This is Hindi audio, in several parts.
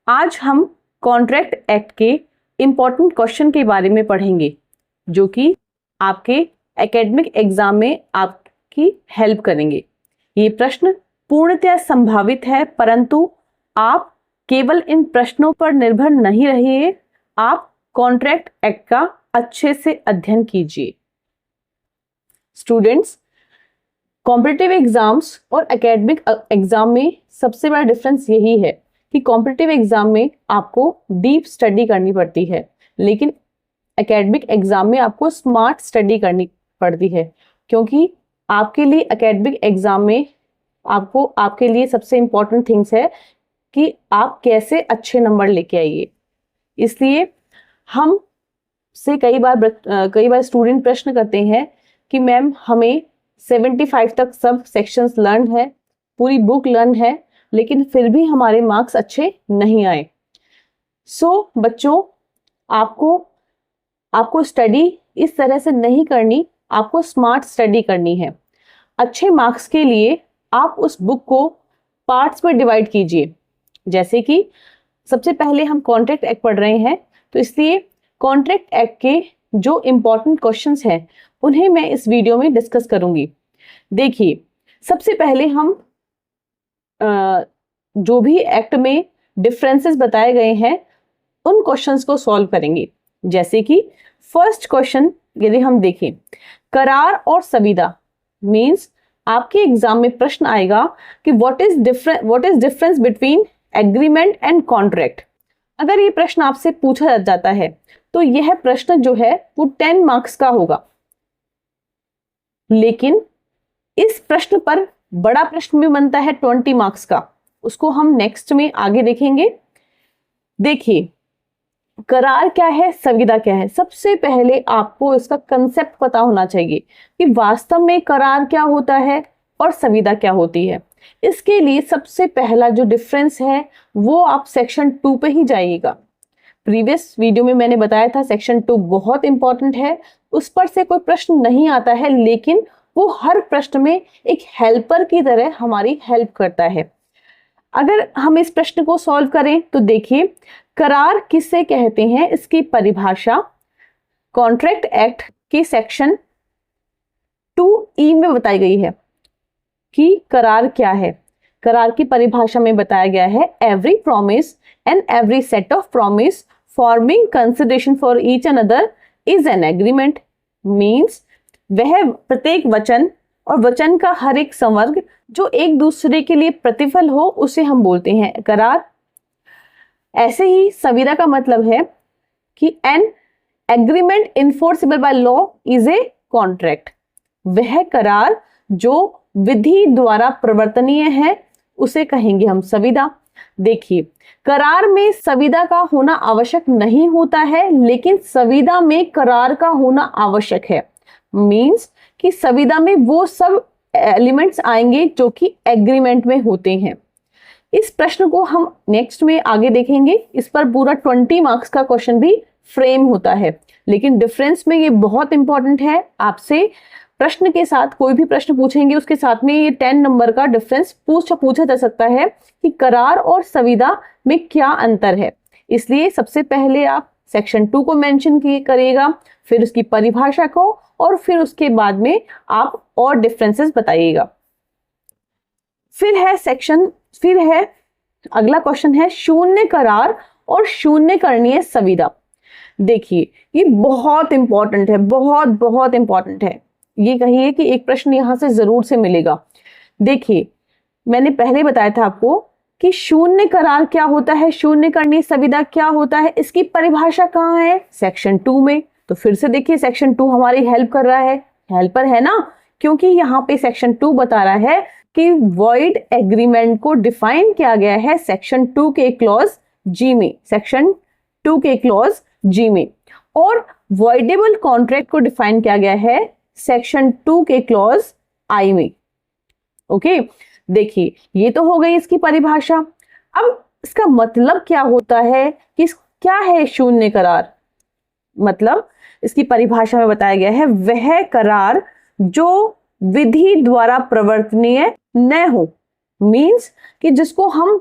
आज हम कॉन्ट्रैक्ट एक्ट के इम्पॉर्टेंट क्वेश्चन के बारे में पढ़ेंगे जो कि आपके एकेडमिक एग्जाम में आपकी हेल्प करेंगे। ये प्रश्न पूर्णतः संभावित है, परंतु आप केवल इन प्रश्नों पर निर्भर नहीं रहिए, आप कॉन्ट्रैक्ट एक्ट का अच्छे से अध्ययन कीजिए। स्टूडेंट्स, कॉम्पिटिटिव एग्जाम्स और एकेडमिक एग्जाम में सबसे बड़ा डिफरेंस यही है कि कॉम्पिटिटिव एग्जाम में आपको डीप स्टडी करनी पड़ती है, लेकिन एकेडमिक एग्जाम में आपको स्मार्ट स्टडी करनी पड़ती है, क्योंकि आपके लिए एकेडमिक एग्जाम में आपके लिए सबसे इम्पोर्टेंट थिंग्स है कि आप कैसे अच्छे नंबर लेके आइए। इसलिए हम से कई बार स्टूडेंट प्रश्न करते हैं कि मैम हमें 75 तक सब सेक्शंस लर्न है, पूरी बुक लर्न है, लेकिन फिर भी हमारे मार्क्स अच्छे नहीं आए। बच्चों, आपको स्टडी इस तरह से नहीं करनी, आपको स्मार्ट स्टडी करनी है। अच्छे मार्क्स के लिए आप उस बुक को पार्ट्स में डिवाइड कीजिए। जैसे कि सबसे पहले हम कॉन्ट्रैक्ट एक्ट पढ़ रहे हैं, तो इसलिए कॉन्ट्रैक्ट एक्ट के जो इम्पोर्टेंट क्वेश्चंस हैं उन्हें मैं इस वीडियो में डिस्कस करूंगी। देखिए, सबसे पहले हम जो भी एक्ट में डिफरेंसेस बताए गए हैं उन क्वेश्चंस को सॉल्व करेंगे। जैसे कि फर्स्ट क्वेश्चन यदि हम देखें, करार और संविदा मींस आपके एग्जाम में प्रश्न आएगा कि what is difference between agreement and contract. अगर ये प्रश्न आपसे पूछा जाता है तो यह प्रश्न जो है वो 10 मार्क्स का होगा, लेकिन इस प्रश्न पर बड़ा प्रश्न भी बनता है 20 मार्क्स का, उसको हम नेक्स्ट में आगे देखेंगे। देखिए, करार क्या है, संविदा क्या है। सबसे पहले आपको इसका कंसेप्ट पता होना चाहिए कि वास्तव में करार क्या होता है और संविदा क्या होती है। इसके लिए सबसे पहला जो डिफरेंस है वो आप सेक्शन 2 पे ही जाइएगा। प्रीवियस वीडियो में मैंने बताया था सेक्शन 2 बहुत इंपॉर्टेंट है, उस पर से कोई प्रश्न नहीं आता है, लेकिन वो हर प्रश्न में एक हेल्पर की तरह हमारी हेल्प करता है। अगर हम इस प्रश्न को सॉल्व करें तो देखिए, करार किसे कहते हैं, इसकी परिभाषा कॉन्ट्रैक्ट एक्ट के सेक्शन 2E में बताई गई है कि करार क्या है। करार की परिभाषा में बताया गया है, every promise and every set of promise forming consideration for each another is an agreement. Means वह प्रत्येक वचन और वचन का हर एक संवर्ग जो एक दूसरे के लिए प्रतिफल हो उसे हम बोलते हैं करार। ऐसे ही संविदा का मतलब है कि an agreement enforceable by law is a contract. वह करार जो विधि द्वारा प्रवर्तनीय है उसे कहेंगे हम संविदा। देखिए, करार में संविदा का होना आवश्यक नहीं होता है, लेकिन संविदा में करार का होना आवश्यक है। मीन्स कि संविदा में वो सब एलिमेंट्स आएंगे जो कि एग्रीमेंट में होते हैं। इस प्रश्न को हम नेक्स्ट में आगे देखेंगे। इस पर पूरा 20 मार्क्स का क्वेश्चन भी फ्रेम होता है, लेकिन डिफरेंस में ये बहुत इंपॉर्टेंट है। आपसे प्रश्न के साथ कोई भी प्रश्न पूछेंगे उसके साथ में ये 10 नंबर का डिफरेंस पूछा जा सकता है कि करार और संविदा में क्या अंतर है। इसलिए सबसे पहले आप सेक्शन 2 को मेंशन करिएगा, फिर उसकी परिभाषा को, और फिर उसके बाद में आप और डिफरेंसेस बताइएगा। फिर है अगला क्वेश्चन है शून्य करार और शून्य करणीय संविदा। देखिए, ये बहुत इंपॉर्टेंट है, बहुत इंपॉर्टेंट है। ये कहिए कि एक प्रश्न यहां से जरूर से मिलेगा। देखिए, मैंने पहले बताया था आपको कि शून्य करार क्या होता है, शून्य करणीय संविदा क्या होता है, इसकी परिभाषा कहाँ है, सेक्शन 2 में। तो फिर से देखिए, सेक्शन 2 हमारी हेल्प कर रहा है, हेल्पर है ना, क्योंकि यहाँ पे सेक्शन 2 बता रहा है कि वॉइड एग्रीमेंट को डिफाइन किया गया है सेक्शन 2 के क्लॉज जी में, सेक्शन 2 के क्लॉज जी में, और वॉइडेबल कॉन्ट्रैक्ट को डिफाइन किया गया है सेक्शन 2 के क्लॉज आई में। ओके, देखिए, ये तो हो गई इसकी परिभाषा। अब इसका मतलब क्या होता है कि क्या है शून्य करार। मतलब इसकी परिभाषा में बताया गया है वह करार जो विधि द्वारा प्रवर्तनीय न हो। मीन्स कि जिसको हम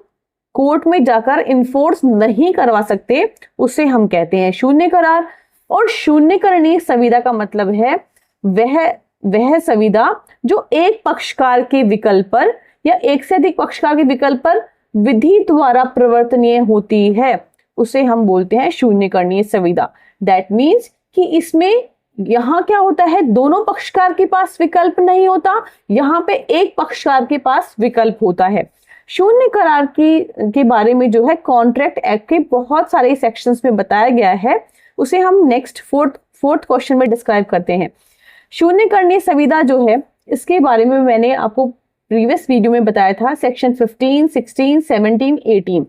कोर्ट में जाकर इन्फोर्स नहीं करवा सकते, उसे हम कहते हैं शून्य करार। और शून्यकरणीय संविदा का मतलब है वह संविदा जो एक पक्षकार के विकल्प पर या एक से अधिक पक्षकार के विकल्प पर विधि द्वारा प्रवर्तनीय होती है, उसे हम बोलते हैं शून्यकरणीय संविदा। दैट मीन्स कि इसमें यहाँ क्या होता है, दोनों पक्षकार के पास विकल्प नहीं होता, यहाँ पे एक पक्षकार के पास विकल्प होता है। शून्य करार के बारे में जो है कॉन्ट्रैक्ट एक्ट के बहुत सारे सेक्शंस में बताया गया है, उसे हम नेक्स्ट फोर्थ क्वेश्चन में डिस्क्राइब करते हैं। शून्यकरणीय संविदा जो है इसके बारे में मैंने आपको प्रीवियस वीडियो में बताया था, सेक्शन 15, 16, 17, 18।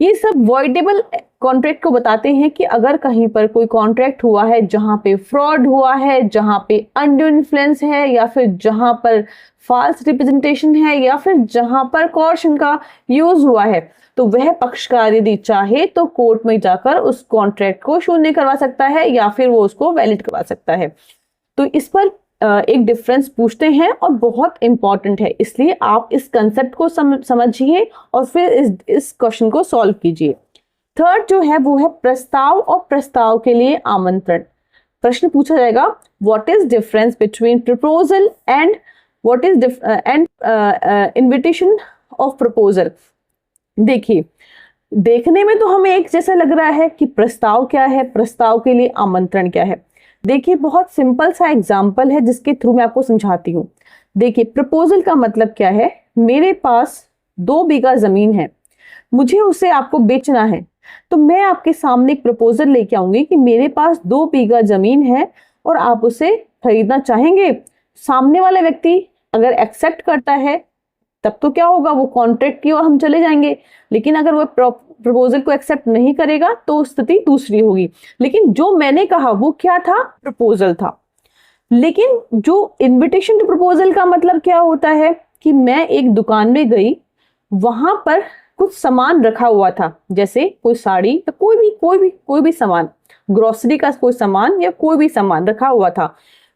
ये सब वॉइडेबल कॉन्ट्रैक्ट को बताते हैं कि अगर कहीं पर कोई कॉन्ट्रैक्ट हुआ है जहां पे फ्रॉड हुआ है, जहां पे अनड्यू इन्फ्लुएंस है, या फिर जहां पर फॉल्स रिप्रेजेंटेशन है, या फिर जहां पर कॉर्शन का यूज हुआ है, तो वह पक्षकार यदि चाहे तो कोर्ट में जाकर उस कॉन्ट्रैक्ट को शून्य करवा सकता है या फिर वो उसको वैलिड करवा सकता है। तो इस पर एक डिफरेंस पूछते हैं और बहुत इंपॉर्टेंट है, इसलिए आप इस कंसेप्ट को समझिए और फिर इस क्वेश्चन को सॉल्व कीजिए। थर्ड जो है वो है प्रस्ताव और प्रस्ताव के लिए आमंत्रण। प्रश्न पूछा जाएगा what is difference between proposal and what is invitation of proposal. देखिए, देखने में तो हमें एक जैसा लग रहा है कि प्रस्ताव क्या है, प्रस्ताव के लिए आमंत्रण क्या है। देखिए, बहुत सिंपल सा एग्जाम्पल है जिसके थ्रू मैं आपको समझाती हूँ। देखिए, प्रपोजल का मतलब क्या है, मेरे पास 2 बीघा जमीन है, मुझे उसे आपको बेचना है, तो मैं आपके सामने एक प्रपोजल लेके आऊंगी कि मेरे पास 2 बीघा जमीन है और आप उसे खरीदना चाहेंगे। सामने वाला व्यक्ति अगर एक्सेप्ट करता है तब तो क्या होगा, वो कॉन्ट्रैक्ट की ओर हम चले जाएंगे। लेकिन अगर वो प्रपोजल को एक्सेप्ट नहीं करेगा तो स्थिति दूसरी होगी। लेकिन जो मैंने कहा वो क्या था, प्रपोजल था। लेकिन जो इनविटेशन टू प्रपोजल का मतलब क्या होता है कि मैं एक दुकान में गई, वहां पर कुछ सामान रखा हुआ था, जैसे कोई साड़ी या कोई भी सामान, ग्रोसरी का कोई सामान या कोई भी सामान रखा हुआ था।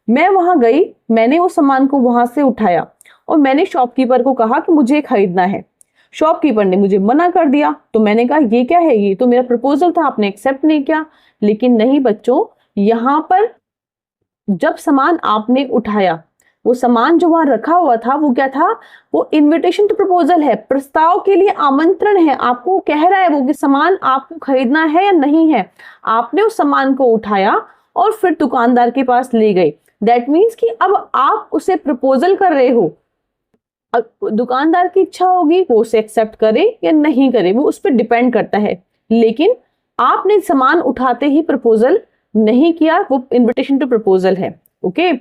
मैं वहां गई, मैंने वो सामान को वहां से उठाया और मैंने शॉपकीपर को कहा कि मुझे खरीदना है। शॉपकीपर ने मुझे मना कर दिया, तो मैंने कहा ये क्या है, ये तो मेरा प्रपोजल था, आपने एक्सेप्ट नहीं किया। लेकिन नहीं बच्चों, यहाँ पर जब सामान आपने उठाया, वो सामान जो वहां रखा हुआ था वो क्या था, वो इनविटेशन टू प्रपोजल है, प्रस्ताव के लिए आमंत्रण है। आपको कह रहा है वो कि सामान आपको खरीदना है या नहीं है। आपने उस सामान को उठाया और फिर दुकानदार के पास ले गए। दैट मीन्स कि अब आप उसे प्रपोजल कर रहे हो। दुकानदार की इच्छा होगी वो उसे एक्सेप्ट करे या नहीं करे, वो उस पर डिपेंड करता है। लेकिन आपने सामान उठाते ही प्रपोजल नहीं किया, वो इनविटेशन टू प्रपोजल है। ओके,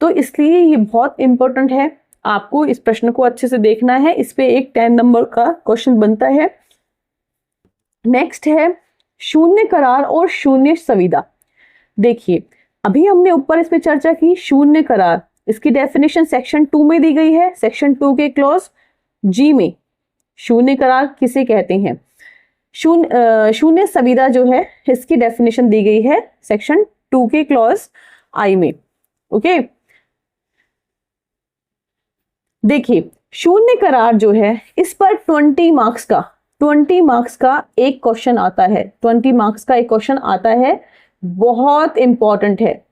तो इसलिए ये बहुत इंपॉर्टेंट है, आपको इस प्रश्न को अच्छे से देखना है। इस पे एक 10 नंबर का क्वेश्चन बनता है। नेक्स्ट है शून्य करार और शून्य संविदा। देखिए, अभी हमने ऊपर इस पे चर्चा की शून्य करार, इसकी डेफिनेशन सेक्शन 2 में दी गई है। सेक्शन 2 के क्लॉज जी में शून्य करार किसे कहते हैं। शून्य संविदा जो है इसकी डेफिनेशन दी गई है सेक्शन 2 के क्लॉज आई में। ओके, देखिए, शून्य करार जो है इस पर 20 मार्क्स का एक क्वेश्चन आता है। 20 मार्क्स का एक क्वेश्चन आता है, बहुत इंपॉर्टेंट है,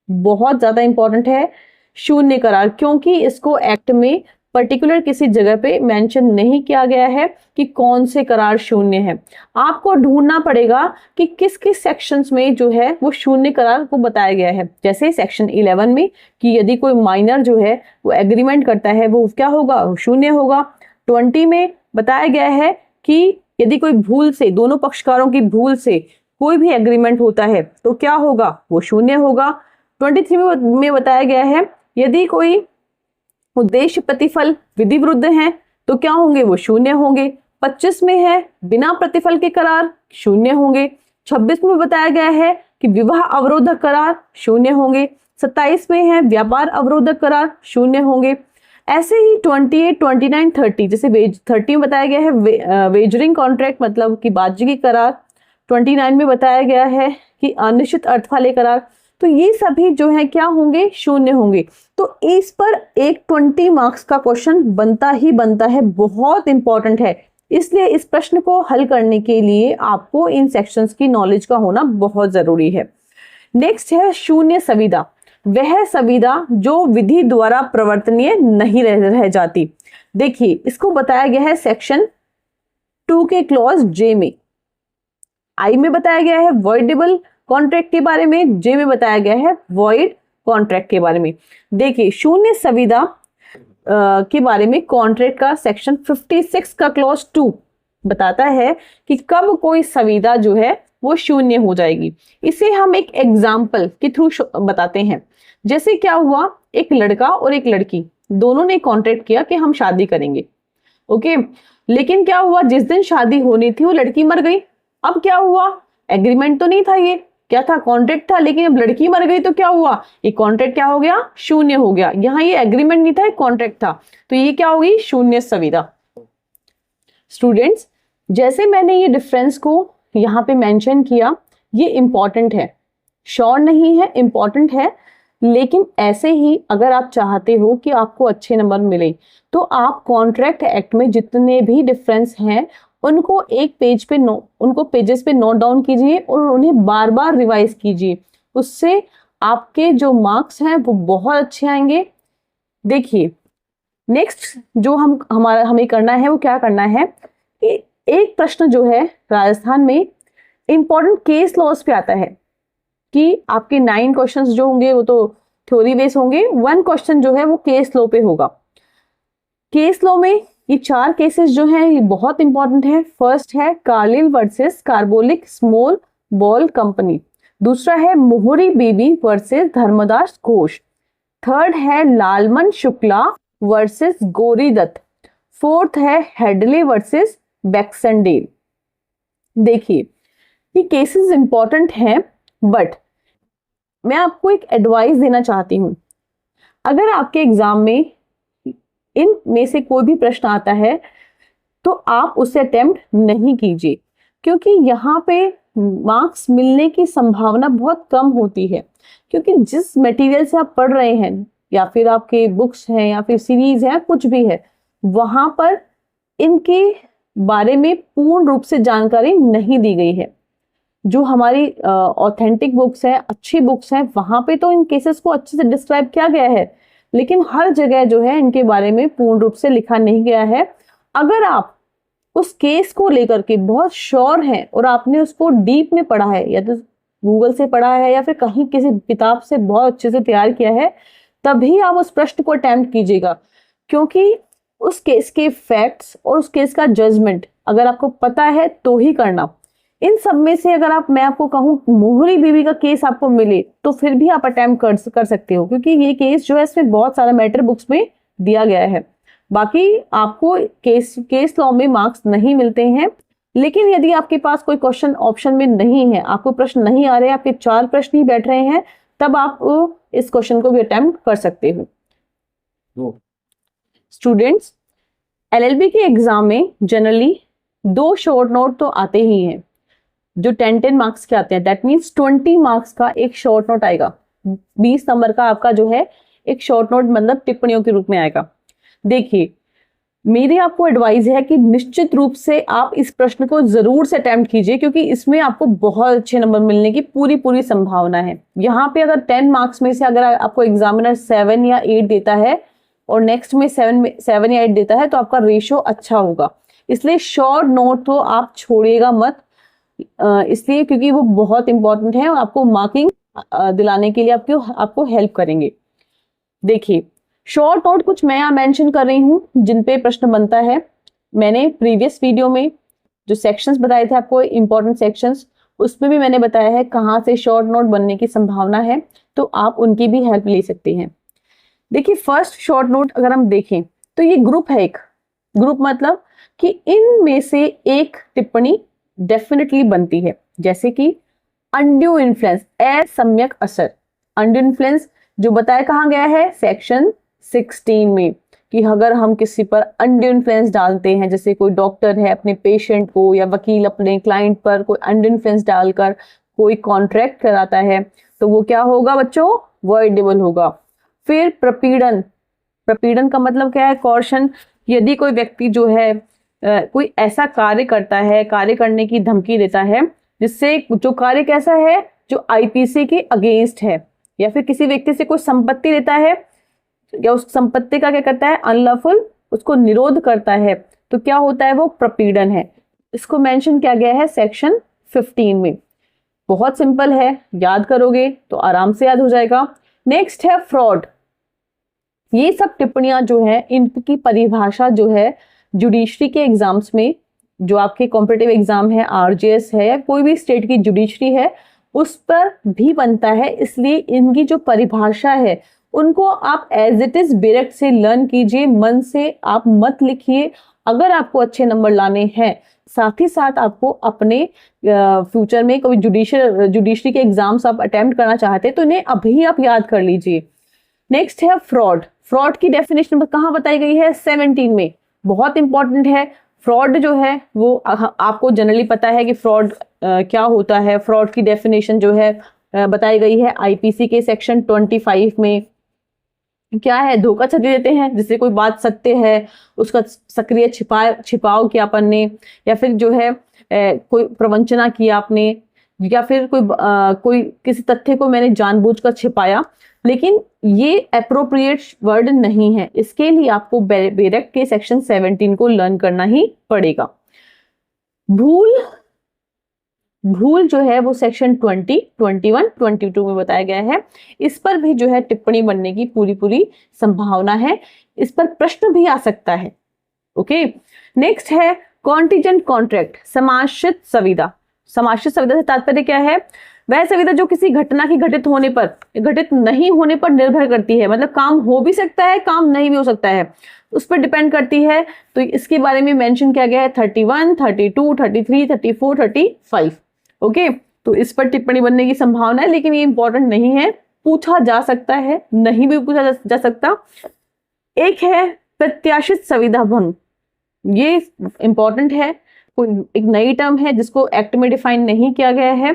बहुत ज्यादा इंपॉर्टेंट है शून्य करार, क्योंकि इसको एक्ट में पर्टिकुलर किसी जगह पे मेंशन नहीं किया गया है कि कौन से करार शून्य है। आपको ढूंढना पड़ेगा कि किस किस सेक्शंस में जो है वो शून्य करार को बताया गया है। जैसे सेक्शन 11 में कि यदि कोई माइनर जो है वो एग्रीमेंट करता है वो क्या होगा, वो शून्य होगा। 20 में बताया गया है कि यदि कोई भूल से, दोनों पक्षकारों की भूल से कोई भी एग्रीमेंट होता है तो क्या होगा, वो शून्य होगा। 23 में बताया गया है यदि कोई उद्देश्य प्रतिफल विधि विरुद्ध है तो क्या होंगे, वो शून्य होंगे। 25 में है बिना प्रतिफल के करार, शून्य होंगे। 26 में बताया गया है कि विवाह अवरोधक करार, शून्य होंगे। 27 में है व्यापार अवरोधक करार, शून्य होंगे। ऐसे ही 28, 29, 30, जैसे 30 में बताया गया है वेजरिंग कॉन्ट्रैक्ट मतलब कि बातचीत करार। 29 में बताया गया है कि अनिश्चित अर्थ वाले करार। तो ये सभी जो है क्या होंगे, शून्य होंगे। तो इस पर एक 20 मार्क्स का क्वेश्चन बनता ही बनता है, बहुत इंपॉर्टेंट है। इसलिए इस प्रश्न को हल करने के लिए आपको इन सेक्शंस की नॉलेज का होना बहुत जरूरी है। नेक्स्ट है शून्य संविदा। वह संविदा जो विधि द्वारा प्रवर्तनीय नहीं रह जाती। देखिए, इसको बताया गया है सेक्शन 2 के क्लॉज जे में। आई में बताया गया है वॉइडेबल कॉन्ट्रैक्ट के बारे में, जे में बताया गया है वॉइड कॉन्ट्रैक्ट के बारे में। देखिए, शून्य संविदा के बारे में कॉन्ट्रैक्ट का सेक्शन 56 का क्लॉज 2 बताता है कि कब कोई संविदा जो है वो शून्य हो जाएगी। इसे हम एक एग्जाम्पल के थ्रू बताते हैं। जैसे क्या हुआ, एक लड़का और एक लड़की दोनों ने कॉन्ट्रैक्ट किया कि हम शादी करेंगे, ओके। लेकिन क्या हुआ, जिस दिन शादी होनी थी वो लड़की मर गई। अब क्या हुआ, एग्रीमेंट तो नहीं था, ये क्या था, कॉन्ट्रैक्ट था, लेकिन अब लड़की मर गई तो क्या हुआ, ये कॉन्ट्रैक्ट क्या हो गया, शून्य हो गया। यहाँ ये एग्रीमेंट नहीं था, ये कॉन्ट्रैक्ट था, तो ये क्या होगी, शून्य संविदा। स्टूडेंट्स, जैसे मैंने ये डिफरेंस को यहाँ पे मेंशन किया, ये इंपॉर्टेंट है, श्योर नहीं है, इंपॉर्टेंट है। लेकिन ऐसे ही अगर आप चाहते हो कि आपको अच्छे नंबर मिले तो आप कॉन्ट्रैक्ट एक्ट में जितने भी डिफरेंस हैं उनको एक पेज पे उनको पेजेस पे नोट डाउन कीजिए और उन्हें बार बार रिवाइज कीजिए। उससे आपके जो मार्क्स हैं वो बहुत अच्छे आएंगे। देखिए, नेक्स्ट जो हमें करना है वो क्या करना है कि एक प्रश्न जो है राजस्थान में इंपॉर्टेंट केस लॉस पे आता है कि आपके 9 क्वेश्चंस जो होंगे वो तो थ्योरी बेस होंगे, 1 क्वेश्चन जो है वो केस लॉ पे होगा। केस लॉ में ये 4 केसेस जो हैं ये बहुत इंपॉर्टेंट है। फर्स्ट है Carlill versus Carbolic Smoke Ball Company, दूसरा है मोहरी बेबी वर्सेस धर्मदास घोष, थर्ड है लालमन शुक्ला वर्सेस गौरी दत्त, फोर्थ है हेडले वर्सेस बैक्सनडेल। देखिए, ये केसेस इंपॉर्टेंट हैं, बट मैं आपको एक एडवाइस देना चाहती हूं। अगर आपके एग्जाम में इन में से कोई भी प्रश्न आता है तो आप उसे अटेम्प्ट नहीं कीजिए, क्योंकि यहाँ पे मार्क्स मिलने की संभावना बहुत कम होती है। क्योंकि जिस मटेरियल से आप पढ़ रहे हैं या फिर आपके बुक्स हैं या फिर सीरीज है, कुछ भी है, वहां पर इनके बारे में पूर्ण रूप से जानकारी नहीं दी गई है। जो हमारी ऑथेंटिक बुक्स है, अच्छी बुक्स हैं, वहां पे तो इन केसेस को अच्छे से डिस्क्राइब किया गया है, लेकिन हर जगह जो है इनके बारे में पूर्ण रूप से लिखा नहीं गया है। अगर आप उस केस को लेकर के बहुत श्योर हैं और आपने उसको डीप में पढ़ा है, या तो गूगल से पढ़ा है या फिर कहीं किसी किताब से बहुत अच्छे से तैयार किया है, तभी आप उस प्रश्न को अटेम्प्ट कीजिएगा। क्योंकि उस केस के फैक्ट्स और उस केस का जजमेंट अगर आपको पता है तो ही करना। इन सब में से अगर मैं आपको कहूँ मोहरी बीवी का केस आपको मिले तो फिर भी आप अटेम्प्ट कर सकते हो, क्योंकि ये केस जो है इसमें बहुत सारा मैटर बुक्स में दिया गया है। बाकी आपको केस लॉ में मार्क्स नहीं मिलते हैं। लेकिन यदि आपके पास कोई क्वेश्चन ऑप्शन में नहीं है, आपको प्रश्न नहीं आ रहे, आपके 4 प्रश्न ही बैठ रहे हैं, तब आप इस क्वेश्चन को भी अटेम्प्ट कर सकते हो। स्टूडेंट्स, एलएलबी के एग्जाम में जनरली 2 शॉर्ट नोट तो आते ही हैं जो 10-10 मार्क्स के आते हैं। दैट मीन्स 20 मार्क्स का एक शॉर्ट नोट आएगा। 20 नंबर का आपका जो है एक शॉर्ट नोट मतलब टिप्पणियों के रूप में आएगा। देखिए, मेरी आपको एडवाइस है कि निश्चित रूप से आप इस प्रश्न को जरूर से अटेम्प्ट कीजिए, क्योंकि इसमें आपको बहुत अच्छे नंबर मिलने की पूरी संभावना है। यहाँ पे अगर 10 मार्क्स में से अगर आपको एग्जामिनर 7 या 8 देता है और नेक्स्ट में 7 या 8 देता है तो आपका रेशियो अच्छा होगा। इसलिए शॉर्ट नोट तो आप छोड़िएगा मत, इसलिए क्योंकि वो बहुत इंपॉर्टेंट है और आपको मार्किंग दिलाने के लिए आपको हेल्प करेंगे। देखिए, शॉर्ट नोट कुछ मैं यहाँ मेंशन कर रही हूँ जिन पे प्रश्न बनता है। मैंने प्रीवियस वीडियो में जो सेक्शंस बताए थे आपको, इंपॉर्टेंट सेक्शंस, उसमें भी मैंने बताया है कहाँ से शॉर्ट नोट बनने की संभावना है, तो आप उनकी भी हेल्प ले सकते हैं। देखिए, फर्स्ट शॉर्ट नोट अगर हम देखें तो ये ग्रुप है। एक ग्रुप मतलब कि इनमें से एक टिप्पणी डेफिनेटली बनती है, जैसे कि अनड्यू इन्फ्लुएंस, असम्यक असर। अनड्यू इन्फ्लुएंस जो बताया कहाँ गया है, सेक्शन 16 में, कि अगर हम किसी पर अनड्यू इन्फ्लुएंस डालते हैं, जैसे कोई डॉक्टर है अपने पेशेंट को या वकील अपने क्लाइंट पर कोई अनड्यू इन्फ्लुएंस डालकर कोई कॉन्ट्रैक्ट कराता है, तो वो क्या होगा बच्चों, वॉइडेबल होगा। फिर प्रपीड़न, प्रपीड़न का मतलब क्या है, कॉर्शन। यदि कोई व्यक्ति जो है कोई ऐसा कार्य करता है, कार्य करने की धमकी देता है जिससे जो कार्य कैसा है, जो आईपीसी के अगेंस्ट है, या फिर किसी व्यक्ति से कोई संपत्ति लेता है या उस संपत्ति का क्या करता है, अनलॉफुल उसको निरोध करता है, तो क्या होता है, वो प्रपीड़न है। इसको मेंशन किया गया है सेक्शन 15 में। बहुत सिंपल है, याद करोगे तो आराम से याद हो जाएगा। नेक्स्ट है फ्रॉड। ये सब टिप्पणियां जो है, इनकी परिभाषा जो है जुडिशरी के एग्जाम्स में, जो आपके कॉम्पिटिटिव एग्जाम है, आरजेएस है या कोई भी स्टेट की जुडिशरी है, उस पर भी बनता है। इसलिए इनकी जो परिभाषा है उनको आप एज इट इज डायरेक्ट से लर्न कीजिए, मन से आप मत लिखिए। अगर आपको अच्छे नंबर लाने हैं, साथ ही साथ आपको अपने फ्यूचर में कोई जुडिशरी के एग्जाम्स आप अटेम्प्ट करना चाहते हैं तो इन्हें अभी आप याद कर लीजिए। नेक्स्ट है फ्रॉड। फ्रॉड की डेफिनेशन कहाँ बताई गई है, 17 में। बहुत इंपॉर्टेंट है। फ्रॉड जो है वो आपको जनरली पता है कि फ्रॉड क्या होता है। फ्रॉड की डेफिनेशन जो है बताई गई है आईपीसी के सेक्शन 25 में। क्या है, धोखाधड़ी देते हैं, जिससे कोई बात सत्य है उसका सक्रिय छिपाव किया अपन ने, या फिर जो है कोई प्रवंचना किया आपने, या फिर कोई किसी तथ्य को मैंने जानबूझकर छिपाया। लेकिन ये अप्रोप्रिएट वर्ड नहीं है, इसके लिए आपको बेरेक्ट के सेक्शन 17 को लर्न करना ही पड़ेगा। भूल जो है वो सेक्शन 20, 21, 22 में बताया गया है। इस पर भी जो है टिप्पणी बनने की पूरी संभावना है। इस पर प्रश्न भी आ सकता है। ओके, नेक्स्ट है कॉन्टिजेंट कॉन्ट्रैक्ट, समाश्रित संविदा। समाश्रित संविदा से तात्पर्य क्या है, वह संविदा जो किसी घटना की घटित नहीं होने पर निर्भर करती है। मतलब काम हो भी सकता है, काम नहीं भी हो सकता है, उस पर डिपेंड करती है। तो इसके बारे में मेंशन किया गया है 31, 32, 33, 34, 35। ओके, तो इस पर टिप्पणी बनने की संभावना है, लेकिन ये इंपॉर्टेंट नहीं है, पूछा जा सकता है, नहीं भी पूछा जा सकता। एक है प्रत्याशित संविदा भंग। ये इंपॉर्टेंट है, कोई एक नई टर्म है जिसको एक्ट में डिफाइन नहीं किया गया है।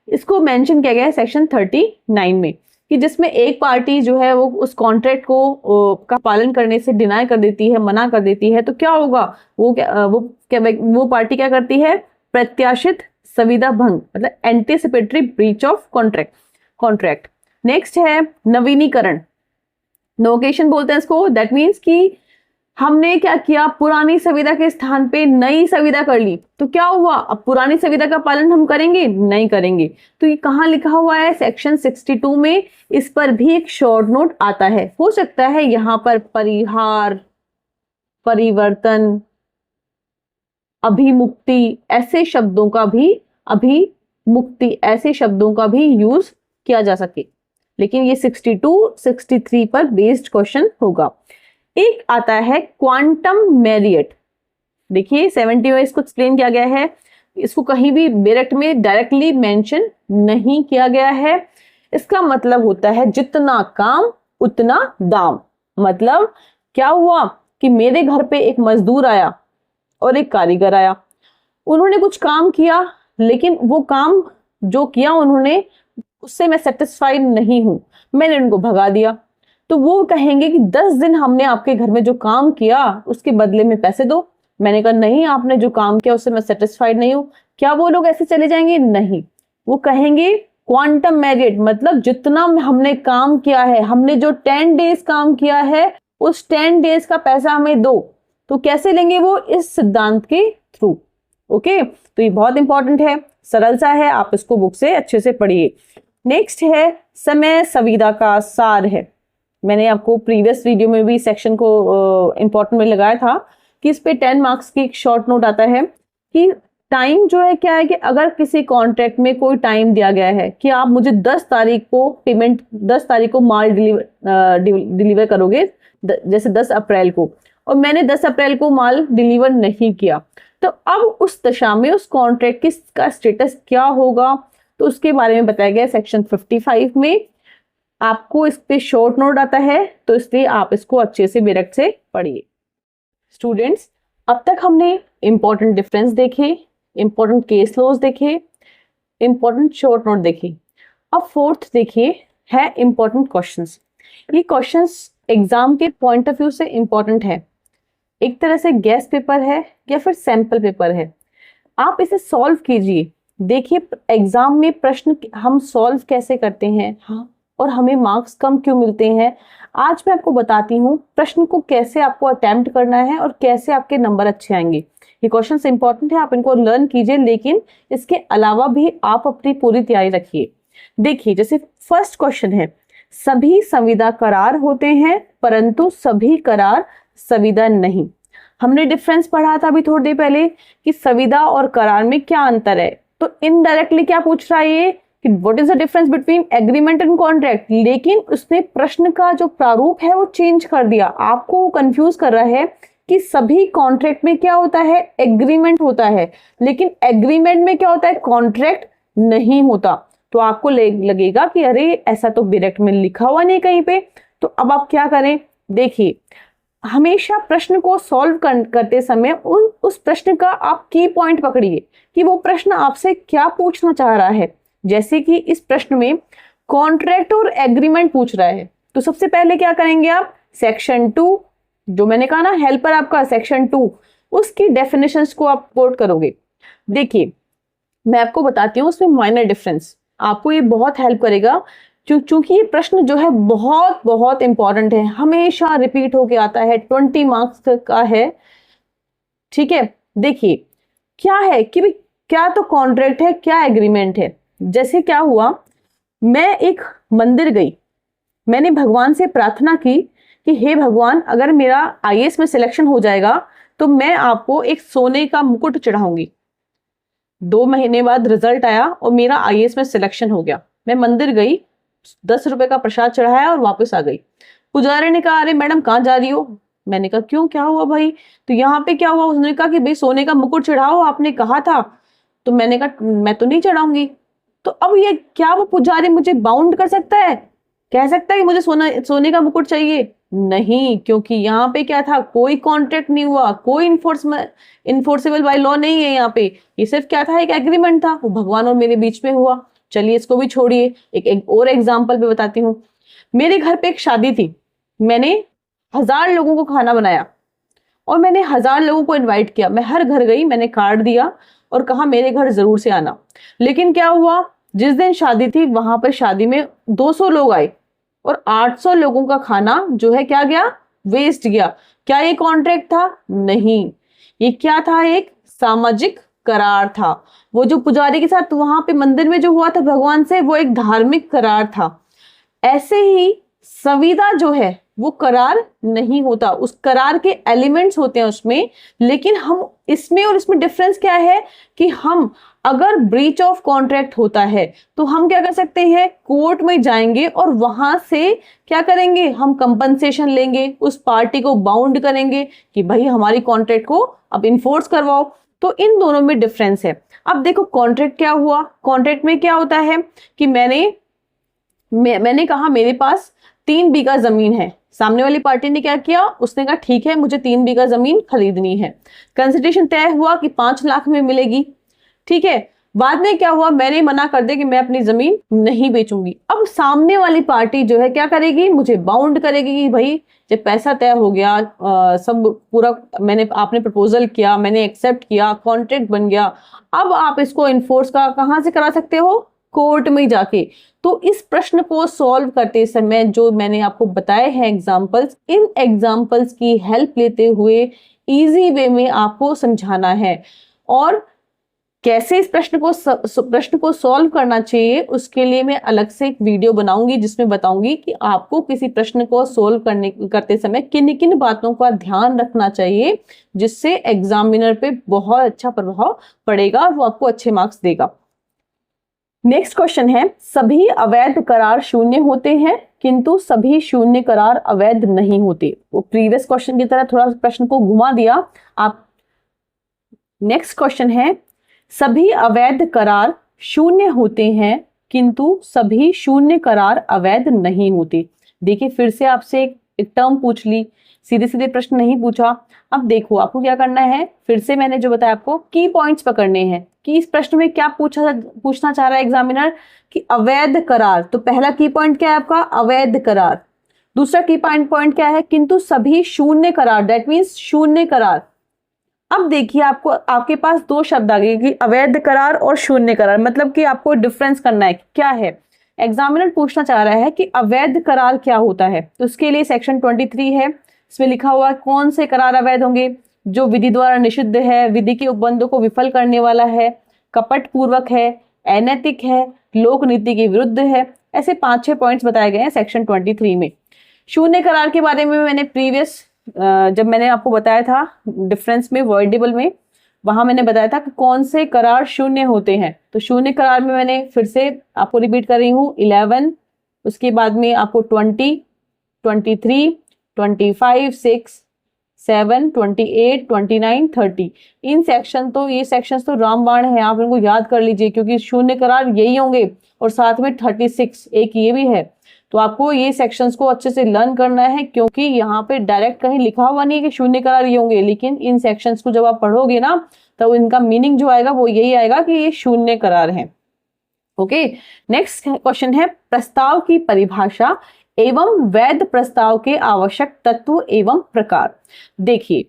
इसको मेंशन किया गया है सेक्शन 39 में, कि जिसमें एक पार्टी जो है वो उस कॉन्ट्रैक्ट को का पालन करने से डिनाई कर देती है, मना कर देती है, तो क्या होगा, वो पार्टी क्या करती है, प्रत्याशित संविदा भंग, मतलब anticipatory breach of contract. Next है नवीनीकरण, नोवेशन बोलते हैं इसको। दैट मीन्स कि हमने क्या किया, पुरानी संविदा के स्थान पे नई संविदा कर ली, तो क्या हुआ, अब पुरानी संविदा का पालन हम करेंगे, नहीं करेंगे। तो ये कहाँ लिखा हुआ है, सेक्शन 62 में। इस पर भी एक शॉर्ट नोट आता है, हो सकता है यहाँ पर परिहार, परिवर्तन, अभिमुक्ति ऐसे शब्दों का भी यूज किया जा सके, लेकिन ये 62, 63 पर बेस्ड क्वेश्चन होगा। एक आता है क्वांटम मेरिट। देखिए 70 में इसको एक्सप्लेन किया गया है, इसको कहीं भी डायरेक्ट में डायरेक्टली मेंशन नहीं किया गया है। इसका मतलब होता है जितना काम उतना दाम। मतलब क्या हुआ कि मेरे घर पे एक मजदूर आया और एक कारीगर आया, उन्होंने कुछ काम किया, लेकिन वो काम जो किया उन्होंने, उससे मैं सेटिस्फाइड नहीं हूं, मैंने उनको भगा दिया। तो वो कहेंगे कि 10 दिन हमने आपके घर में जो काम किया उसके बदले में पैसे दो। मैंने कहा नहीं, आपने जो काम किया उससे मैं सेटिस्फाइड नहीं हूं। क्या वो लोग ऐसे चले जाएंगे? नहीं, वो कहेंगे क्वांटम मेरिट, मतलब जितना हमने काम किया है, हमने जो 10 डेज काम किया है उस 10 डेज का पैसा हमें दो। तो कैसे लेंगे वो? इस सिद्धांत के थ्रू। ओके, तो ये बहुत इंपॉर्टेंट है, सरल सा है, आप इसको बुक से अच्छे से पढ़िए। नेक्स्ट है समय संविदा का सार है। मैंने आपको प्रीवियस वीडियो में भी सेक्शन को इंपॉर्टेंट में लगाया था कि इस पे 10 मार्क्स की एक शॉर्ट नोट आता है कि टाइम जो है क्या है, कि अगर किसी कॉन्ट्रैक्ट में कोई टाइम दिया गया है कि आप मुझे 10 तारीख को पेमेंट, 10 तारीख को माल डिलीवर करोगे, जैसे 10 अप्रैल को, और मैंने 10 अप्रैल को माल डिलीवर नहीं किया, तो अब उस दशा में उस कॉन्ट्रैक्ट का स्टेटस क्या होगा, तो उसके बारे में बताया गया सेक्शन 55 में। आपको इस पे शॉर्ट नोट आता है, तो इसलिए आप इसको अच्छे से डायरेक्ट से पढ़िए। स्टूडेंट्स, अब तक हमने इंपॉर्टेंट डिफरेंस देखे, इंपॉर्टेंट केस लॉज देखे, इंपॉर्टेंट शॉर्ट नोट देखे। अब फोर्थ देखिए है इंपॉर्टेंट क्वेश्चंस। ये क्वेश्चंस एग्जाम के पॉइंट ऑफ व्यू से इंपॉर्टेंट है। एक तरह से गैस पेपर है या फिर सैंपल पेपर है। आप इसे सॉल्व कीजिए, देखिए एग्जाम में प्रश्न हम सॉल्व कैसे करते हैं, हाँ, और हमें मार्क्स कम क्यों मिलते हैं। आज मैं आपको बताती हूँ प्रश्न को कैसे आपको अटेम्प्ट करना है और कैसे आपके नंबर अच्छे आएंगे। ये क्वेश्चन इंपॉर्टेंट है, आप इनको लर्न कीजिए, लेकिन इसके अलावा भी आप अपनी पूरी तैयारी रखिए। देखिए जैसे फर्स्ट क्वेश्चन है, सभी संविदा करार होते हैं परंतु सभी करार संविदा नहीं। हमने डिफरेंस पढ़ा था अभी थोड़ी देर पहले कि संविदा और करार में क्या अंतर है। तो इनडायरेक्टली क्या पूछ रहा है ये कि what is the difference between agreement and contract, लेकिन उसने प्रश्न का जो प्रारूप है वो चेंज कर दिया। आपको कंफ्यूज कर रहा है कि सभी कॉन्ट्रैक्ट में क्या होता है, एग्रीमेंट होता है, लेकिन एग्रीमेंट में क्या होता है, कॉन्ट्रैक्ट नहीं होता। तो आपको लगेगा कि अरे ऐसा तो डायरेक्ट में लिखा हुआ नहीं कहीं पे। तो अब आप क्या करें, देखिए हमेशा प्रश्न को सॉल्व करते समय उस प्रश्न का आप की पॉइंट पकड़िए कि वो प्रश्न आपसे क्या पूछना चाह रहा है। जैसे कि इस प्रश्न में कॉन्ट्रैक्ट और एग्रीमेंट पूछ रहा है, तो सबसे पहले क्या करेंगे आप, सेक्शन 2 जो मैंने कहा ना हेल्पर आपका सेक्शन 2, उसकी डेफिनेशंस को आप कोट करोगे। देखिए मैं आपको बताती हूँ उसमें माइनर डिफरेंस, आपको ये बहुत हेल्प करेगा क्योंकि ये प्रश्न जो है बहुत बहुत इंपॉर्टेंट है, हमेशा रिपीट होके आता है, 20 मार्क्स का है। ठीक है, देखिए क्या है कि क्या तो कॉन्ट्रैक्ट है, क्या एग्रीमेंट है। जैसे क्या हुआ, मैं एक मंदिर गई, मैंने भगवान से प्रार्थना की कि हे भगवान अगर मेरा आईएएस में सिलेक्शन हो जाएगा तो मैं आपको एक सोने का मुकुट चढ़ाऊंगी। 2 महीने बाद रिजल्ट आया और मेरा आईएएस में सिलेक्शन हो गया। मैं मंदिर गई, 10 रुपए का प्रसाद चढ़ाया और वापस आ गई। पुजारी ने कहा अरे मैडम कहाँ जा रही हो। मैंने कहा क्यों, क्या हुआ भाई। तो यहाँ पे क्या हुआ, उसने कहा कि भाई सोने का मुकुट चढ़ाओ, आपने कहा था। तो मैंने कहा मैं तो नहीं चढ़ाऊंगी। तो अब ये क्या वो पुजारी मुझे बाउंड कर सकता है, कह सकता है कि मुझे सोने का मुकुट चाहिए? नहीं, क्योंकि यहाँ पे क्या था, कोई कॉन्ट्रैक्ट नहीं हुआ, कोई इन्फोर्सेबल बाय लॉ नहीं है यहाँ पे। ये सिर्फ क्या था, एक एग्रीमेंट था, वो भगवान और मेरे बीच में हुआ। चलिए इसको भी छोड़िए, एक और एग्जाम्पल भी बताती हूँ। मेरे घर पे एक शादी थी, मैंने 1000 लोगों को खाना बनाया और मैंने 1000 लोगों को इनवाइट किया। मैं हर घर गई, मैंने कार्ड दिया और कहा मेरे घर जरूर से आना। लेकिन क्या हुआ, जिस दिन शादी थी वहां पर शादी में 200 लोग आए और 800 लोगों का खाना जो है क्या गया, वेस्ट गया। क्या ये कॉन्ट्रैक्ट था? नहीं, ये क्या था, एक सामाजिक करार था। वो जो पुजारी के साथ वहां पे मंदिर में जो हुआ था भगवान से, वो एक धार्मिक करार था। ऐसे ही संविदा जो है वो करार नहीं होता, उस करार के एलिमेंट्स होते हैं उसमें, लेकिन हम इसमें और इसमें डिफरेंस क्या है कि हम अगर ब्रीच ऑफ कॉन्ट्रैक्ट होता है तो हम क्या कर सकते हैं, कोर्ट में जाएंगे और वहां से क्या करेंगे, हम कंपनसेशन लेंगे, उस पार्टी को बाउंड करेंगे कि भाई हमारी कॉन्ट्रैक्ट को अब इन्फोर्स करवाओ। तो इन दोनों में डिफरेंस है। अब देखो कॉन्ट्रैक्ट क्या हुआ, कॉन्ट्रैक्ट में क्या होता है कि मैंने कहा मेरे पास 3 बीघा जमीन है, सामने वाली पार्टी ने क्या किया, उसने कहा ठीक है मुझे 3 बीघा जमीन खरीदनी है। कंसिडरेशन तय हुआ कि 5 लाख में मिलेगी। ठीक है, बाद में क्या हुआ, मैंने मना कर दिया कि मैं अपनी जमीन नहीं बेचूंगी। अब सामने वाली पार्टी जो है क्या करेगी, मुझे बाउंड करेगी कि भाई जब पैसा तय हो गया, सब पूरा आपने प्रपोजल किया, मैंने एक्सेप्ट किया, कॉन्ट्रैक्ट बन गया, अब आप इसको इन्फोर्स कहां से करा सकते हो, कोर्ट में जाके। तो इस प्रश्न को सॉल्व करते समय जो मैंने आपको बताए हैं एग्जाम्पल्स, इन एग्जाम्पल्स की हेल्प लेते हुए इजी वे में आपको समझाना है। और कैसे इस प्रश्न को सॉल्व करना चाहिए उसके लिए मैं अलग से एक वीडियो बनाऊंगी जिसमें बताऊंगी कि आपको किसी प्रश्न को सॉल्व करते समय किन किन बातों का ध्यान रखना चाहिए, जिससे एग्जामिनर पे बहुत अच्छा प्रभाव पड़ेगा और वो आपको अच्छे मार्क्स देगा। नेक्स्ट क्वेश्चन है, सभी अवैध करार शून्य होते हैं किंतु सभी शून्य करार अवैध नहीं होते। वो प्रीवियस क्वेश्चन की तरह थोड़ा प्रश्न को घुमा दिया आप। नेक्स्ट क्वेश्चन है, सभी अवैध करार शून्य होते हैं किंतु सभी शून्य करार अवैध नहीं होते। देखिए फिर से आपसे एक टर्म पूछ ली, सीधे सीधे प्रश्न नहीं पूछा। अब देखो आपको क्या करना है, फिर से मैंने जो बताया आपको की पॉइंट्स पकड़ने हैं कि इस प्रश्न में क्या पूछना चाह रहा है एग्जामिनर कि अवैध करार। तो पहला की पॉइंट क्या है आपका, अवैध करार। दूसरा की पॉइंट क्या है, किंतु सभी शून्य करार, दैट मीन्स शून्य करार। अब देखिए आपको, आपके पास दो शब्द आ गए कि अवैध करार और शून्य करार, मतलब कि आपको डिफरेंस करना है क्या है। एग्जामिनर पूछना चाह रहा है कि अवैध करार क्या होता है, तो इसके लिए सेक्शन 23 है, इसमें लिखा हुआ है कौन से करार अवैध होंगे, जो विधि द्वारा निषिद्ध है, विधि के उपबंधों को विफल करने वाला है, कपट पूर्वक है, अनैतिक है, लोक नीति के विरुद्ध है। ऐसे 5-6 पॉइंट्स बताए गए हैं सेक्शन 23 में। शून्य करार के बारे में मैंने प्रीवियस जब मैंने आपको बताया था डिफरेंस में वॉइडेबल में, वहां मैंने बताया था कि कौन से करार शून्य होते हैं। तो शून्य करार में मैंने फिर से आपको रिपीट कर रही हूँ 11, उसके बाद में आपको 20, 23, 25, 6, 7, 28, 29, 30। इन सेक्शन तो ये सेक्शंस तो रामबाण है, आप इनको याद कर लीजिए क्योंकि शून्य करार यही होंगे और साथ में 36 एक ये भी है। तो आपको ये सेक्शंस को अच्छे से लर्न करना है क्योंकि यहाँ पे डायरेक्ट कहीं लिखा हुआ नहीं है कि शून्य करार ये होंगे, लेकिन इन सेक्शंस को जब आप पढ़ोगे ना तो इनका मीनिंग जो आएगा वो यही आएगा कि ये शून्य करार है। ओके, नेक्स्ट क्वेश्चन है प्रस्ताव की परिभाषा एवं वैध प्रस्ताव के आवश्यक तत्व एवं प्रकार। देखिए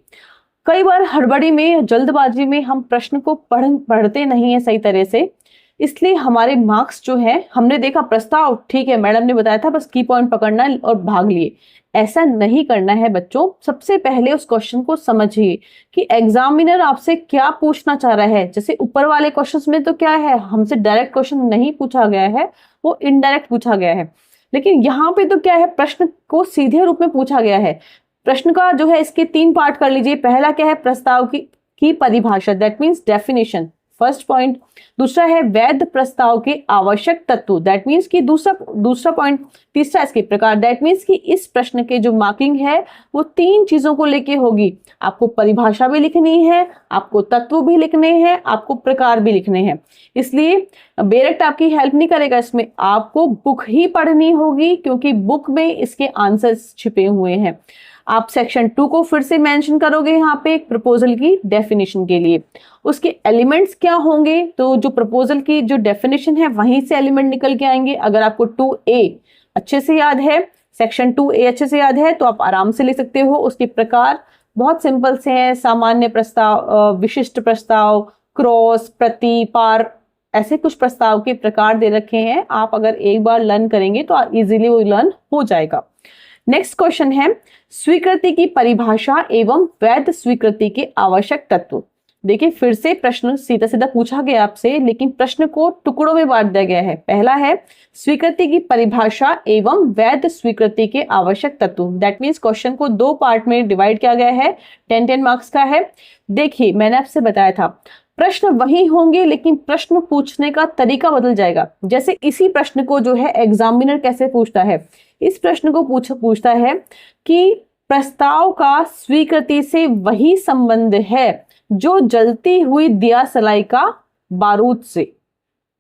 कई बार हड़बड़ी में, जल्दबाजी में हम प्रश्न को पढ़ते नहीं है सही तरह से, इसलिए हमारे मार्क्स जो है, हमने देखा प्रस्ताव ठीक है मैडम ने बताया था बस की पॉइंट पकड़ना और भाग लिए, ऐसा नहीं करना है बच्चों। सबसे पहले उस क्वेश्चन को समझिए कि एग्जामिनर आपसे क्या पूछना चाह रहा है। जैसे ऊपर वाले क्वेश्चंस में तो क्या है, हमसे डायरेक्ट क्वेश्चन नहीं पूछा गया है, वो इनडायरेक्ट पूछा गया है, लेकिन यहाँ पे तो क्या है, प्रश्न को सीधे रूप में पूछा गया है। प्रश्न का जो है इसके 3 पार्ट कर लीजिए। पहला क्या है, प्रस्ताव की परिभाषा, that means definition, first point. दूसरा है वैध प्रस्ताव के आवश्यक तत्व, दैट मीन्स कि दूसरा पॉइंट। तीसरा इसके प्रकार, दैट मीन्स कि इस प्रश्न के जो मार्किंग है वो 3 चीजों को लेके होगी। आपको परिभाषा भी लिखनी है, आपको तत्व भी लिखने हैं, आपको प्रकार भी लिखने हैं। इसलिए बेरेक्ट आपकी हेल्प नहीं करेगा इसमें, आपको बुक ही पढ़नी होगी क्योंकि बुक में इसके आंसर्स छिपे हुए हैं। आप सेक्शन 2 को फिर से मेंशन करोगे यहाँ पे प्रपोजल की डेफिनेशन के लिए। उसके एलिमेंट्स क्या होंगे, तो जो प्रपोजल की जो डेफिनेशन है वहीं से एलिमेंट निकल के आएंगे। अगर आपको 2A अच्छे से याद है, सेक्शन 2A अच्छे से याद है तो आप आराम से ले सकते हो। उसके प्रकार बहुत सिंपल से हैं, सामान्य प्रस्ताव, विशिष्ट प्रस्ताव, क्रॉस, प्रति, पार, ऐसे कुछ प्रस्ताव के प्रकार दे रखे हैं। आप अगर एक बार लर्न करेंगे तो इजीली वो लर्न हो जाएगा। नेक्स्ट क्वेश्चन है स्वीकृति की परिभाषा एवं वैध स्वीकृति के आवश्यक तत्व। देखिए फिर से प्रश्न सीधा सीधा पूछा गया आपसे, लेकिन प्रश्न को टुकड़ों में बांट दिया गया है। पहला है स्वीकृति की परिभाषा एवं वैध स्वीकृति के आवश्यक तत्व, दैट मीन्स क्वेश्चन को 2 पार्ट में डिवाइड किया गया है, 10-10 मार्क्स का है। देखिए मैंने आपसे बताया था प्रश्न वही होंगे लेकिन प्रश्न पूछने का तरीका बदल जाएगा। जैसे इसी प्रश्न को जो है एग्जामिनर कैसे पूछता है, इस प्रश्न को पूछता है कि प्रस्ताव का स्वीकृति से वही संबंध है जो जलती हुई दिया सलाई का बारूद से।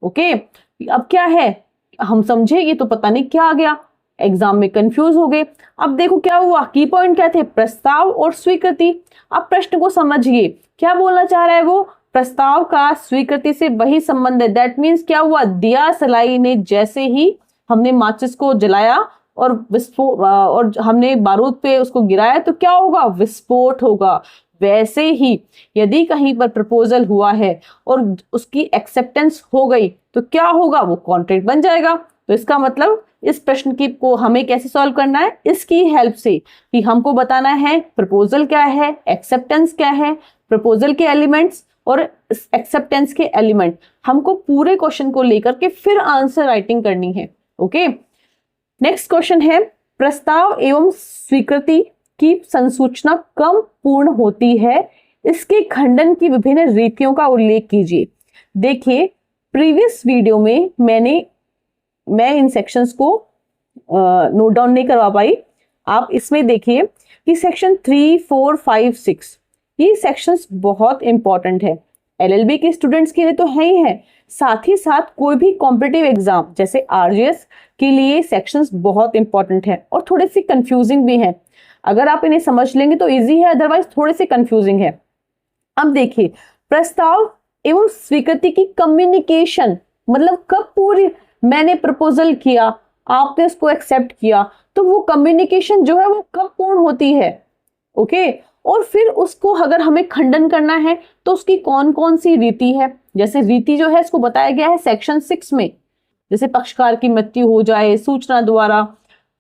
ओके, अब क्या है हम समझे, ये तो पता नहीं क्या आ गया, एग्जाम में कंफ्यूज हो गए। अब देखो क्या हुआ, की पॉइंट क्या थे, प्रस्ताव और स्वीकृति। अब प्रश्न को समझिए क्या बोलना चाह रहा है वो, प्रस्ताव का स्वीकृति से वही संबंध है, दैट मीन्स क्या हुआ, दिया सलाई ने जैसे ही हमने माचिस को जलाया और विस्फोट और हमने बारूद पे उसको गिराया तो क्या होगा, विस्फोट होगा। वैसे ही यदि कहीं पर प्रपोजल हुआ है और उसकी एक्सेप्टेंस हो गई तो क्या होगा, वो कॉन्ट्रैक्ट बन जाएगा। तो इसका मतलब इस प्रश्न की को हमें कैसे सॉल्व करना है, इसकी हेल्प से कि हमको बताना है प्रपोजल क्या है, एक्सेप्टेंस क्या है, प्रपोजल के एलिमेंट्स और एक्सेप्टेंस के एलिमेंट, हमको पूरे क्वेश्चन को लेकर के फिर आंसर राइटिंग करनी है। ओके, नेक्स्ट क्वेश्चन है प्रस्ताव एवं स्वीकृति की संसूचना कब पूर्ण होती है, इसके खंडन की विभिन्न रीतियों का उल्लेख कीजिए। देखिए प्रीवियस वीडियो में मैं इन सेक्शंस को नोट डाउन नहीं करवा पाई, आप इसमें देखिए कि सेक्शन 3, 4, 5, 6 ये सेक्शंस बहुत इंपॉर्टेंट है, एलएलबी के स्टूडेंट्स के लिए तो है ही है, साथ ही साथ कोई भी कॉम्पिटिटिव एग्जाम जैसे आरजीएस के लिए सेक्शंस बहुत इंपॉर्टेंट है और थोड़े से कंफ्यूजिंग भी हैं। अगर आप इन्हें समझ लेंगे तो इजी है, अदरवाइज थोड़े से कंफ्यूजिंग है। अब देखिए प्रस्ताव एवं स्वीकृति की कम्युनिकेशन, मतलब कब पूरी मैंने प्रपोजल किया, आपने उसको एक्सेप्ट किया, तो वो कम्युनिकेशन जो है वो कब पूर्ण होती है, ओके। और फिर उसको अगर हमें खंडन करना है तो उसकी कौन कौन सी रीति है, जैसे रीति जो है इसको बताया गया है सेक्शन 6 में, जैसे पक्षकार की मृत्यु हो जाए सूचना द्वारा,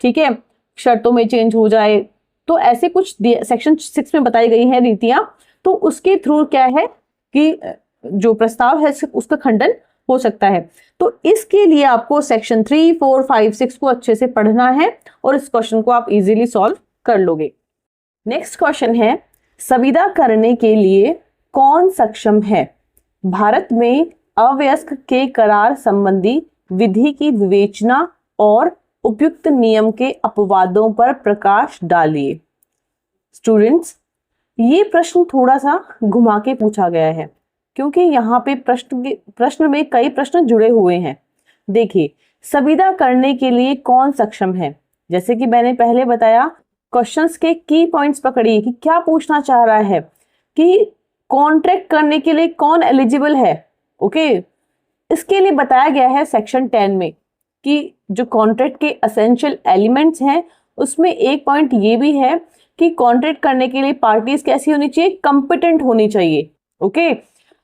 ठीक है, शर्तों में चेंज हो जाए, तो ऐसे कुछ सेक्शन 6 में बताई गई हैं रीतियां। तो उसके थ्रू क्या है कि जो प्रस्ताव है उसका खंडन हो सकता है। तो इसके लिए आपको सेक्शन 3, 4, 5, 6 को अच्छे से पढ़ना है और इस क्वेश्चन को आप इजीली सॉल्व कर लोगे। नेक्स्ट क्वेश्चन है, संविदा करने के लिए कौन सक्षम है? भारत में अवयस्क के करार संबंधी विधि की विवेचना और उपयुक्त नियम के अपवादों पर प्रकाश डालिए। स्टूडेंट्स, ये प्रश्न थोड़ा सा घुमा के पूछा गया है क्योंकि यहाँ पे प्रश्न में कई प्रश्न जुड़े हुए हैं। देखिए, संविदा करने के लिए कौन सक्षम है, जैसे कि मैंने पहले बताया, क्वेश्चंस के की पॉइंट्स पकड़िए कि क्या पूछना चाह रहा है कि कॉन्ट्रैक्ट करने के लिए कौन एलिजिबल है, ओके। इसके लिए बताया गया है सेक्शन 10 में कि जो कॉन्ट्रैक्ट के एसेंशियल एलिमेंट्स हैं उसमें एक पॉइंट ये भी है कि कॉन्ट्रैक्ट करने के लिए पार्टीज कैसी होनी चाहिए, कंपिटेंट होनी चाहिए, ओके।